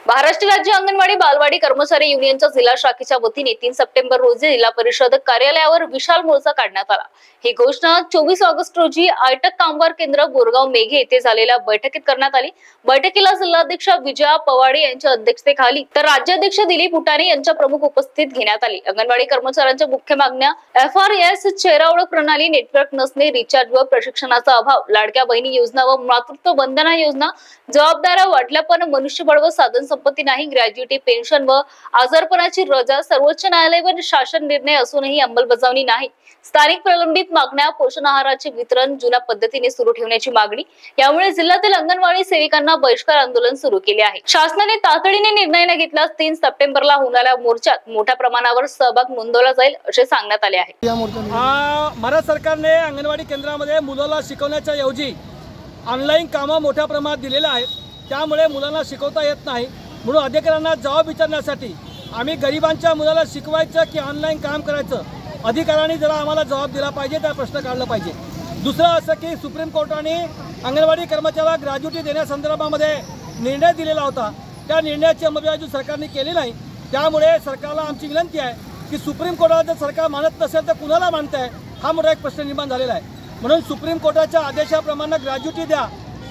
महाराष्ट्र राज्य अंगणवाडी बालवाडी कर्मचारी युनियनच्या जिल्हा शाखेच्या वतीने 3 सप्टेंबर रोजी जिल्हा परिषद कार्यालयावर विशाल मोर्चा काढण्यात आला। ही घोषणा 24 ऑगस्ट रोजी आयटक कामगार केंद्र बोरगाव मेघे येथे झालेल्या बैठकीत करण्यात आली। बैठकीला जिल्हाध्यक्ष विजया पवाडे यांच्या अध्यक्षतेखाली तर राज्याध्यक्ष दिलीप उटाणे यांच्या प्रमुख उपस्थितीत घेण्यात आली। अंगणवाडी कर्मचाऱ्यांच्या मुख्य मागण्या FRS चेहरा ओळख प्रणाली नेटवर्क नसणे, रिचार्ज व प्रशिक्षणाचा अभाव, लाडक्या बहिणी योजना व मातृत्व वंदना योजना, जबाबदाऱ्या वाटल्या पण मनुष्यबळ व साधन संपत्ती नाही, ग्रॅज्युएटी पेन्शन व आजारपणाची रजा, सर्वोच्च न्यायालयावर शासन निर्णय असूनही अंमलबजावणी नाही, स्थानिक प्रलंबित मागण्या, पोषण आहाराचे वितरण जुन्या पद्धतीने सुरू ठेवण्याची मागणी। यामुळे जिल्ह्यातील अंगणवाडी सेविकांना बहिष्कार आंदोलन सुरू केले आहे। शासनाने तातडीने निर्णय न घेतल्यास 3 सप्टेंबरला होणाऱ्या मोर्चात मोठ्या प्रमाणावर सहभाग नोंदवला जाईल असे सांगण्यात आले आहे। महाराष्ट्र सरकारने अंगणवाडी केंद्रामध्ये मुलाला शिकवण्याच्या ऐवजी ऑनलाईन कामं मोठ्या प्रमाणात दिलेले आहेत। त्यामुळे मुलांना शिकवता येत नाही, म्हणून अधिकाऱ्यांना जबाब विचारण्यासाठी आम्ही गरिबांच्या मुलाला शिकवायचं की ऑनलाईन काम करायचं, अधिकाऱ्यांनी जरा आम्हाला जबाब दिला पाहिजे, त्या प्रश्न काढला पाहिजे। दुसरं असं की सुप्रीम कोर्टाने अंगणवाडी कर्मचाऱ्याला ग्रॅज्युएटी देण्यासंदर्भामध्ये निर्णय दिलेला होता, त्या निर्णयाची अंमलबजावणी सरकारने केली नाही। त्यामुळे सरकारला आमची विनंती आहे की सुप्रीम कोर्टाला जर सरकार मानत नसेल तर कुणाला मानताय, हा मोठा एक प्रश्न निर्माण झालेला आहे। म्हणून सुप्रीम कोर्टाच्या आदेशाप्रमाणे ग्रॅज्युएटी द्या,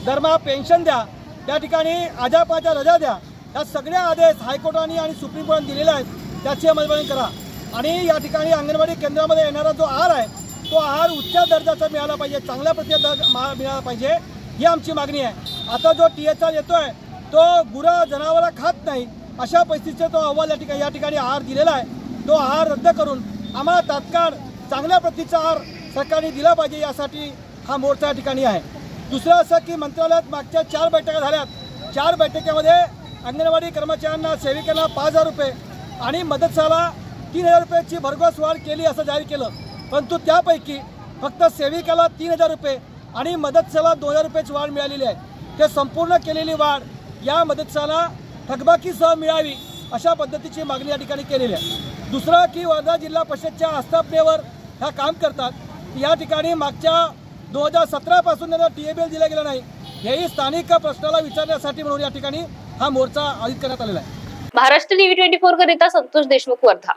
दरमहा पेन्शन द्या, त्या ठिकाणी आजारपणाच्या रजा द्या, या सगळ्या आदेश हायकोर्टाने आणि सुप्रीम कोर्टाने दिलेले आहेत, त्याची अंमलबजावणी करा। आणि या ठिकाणी अंगणवाडी केंद्रामध्ये येणारा जो आहार आहे तो आहार उच्च दर्जाचा मिळाला पाहिजे, चांगल्या प्रतीचा मिळाला पाहिजे, ही आमची मागणी आहे। आता जो THR येतोय तो गुरं जनावरं खात नाही, अशा परिस्थितीचा तो अहवाल या ठिकाणी आहार दिलेला आहे, तो आहार रद्द करून आम्हाला तात्काळ चांगल्या प्रतीचा आहार सरकारने दिला पाहिजे, यासाठी हा मोर्चा या ठिकाणी आहे। दुसरं असं की मंत्रालयात मागच्या 4 बैठका झाल्यात, 4 बैठकीमध्ये अंगणवाडी कर्मचाऱ्यांना सेविकांना 5,000 रुपये आणि मदतसाला 3,000 रुपयाची भरघोस वाढ केली असं जाहीर केलं, परंतु त्यापैकी फक्त सेविकाला 3,000 रुपये आणि मदतसाला 2,000 रुपयाची वाढ मिळालेली आहे। ते संपूर्ण केलेली वाढ या मदतसाला थकबाकीसह मिळावी अशा पद्धतीची मागणी या ठिकाणी केलेली आहे। दुसरं की वर्धा जिल्हा परिषदच्या आस्थापनेवर ह्या काम करतात, या ठिकाणी मागच्या 2017 पासून त्यांना TABL दिला गेला नाही, हेही स्थानिक प्रश्नाला विचारण्यासाठी म्हणून या ठिकाणी हा मोर्चा आयोजित करण्यात आलेला आहे। महाराष्ट्र TV 24 करिता संतोष देशमुख, वर्धा।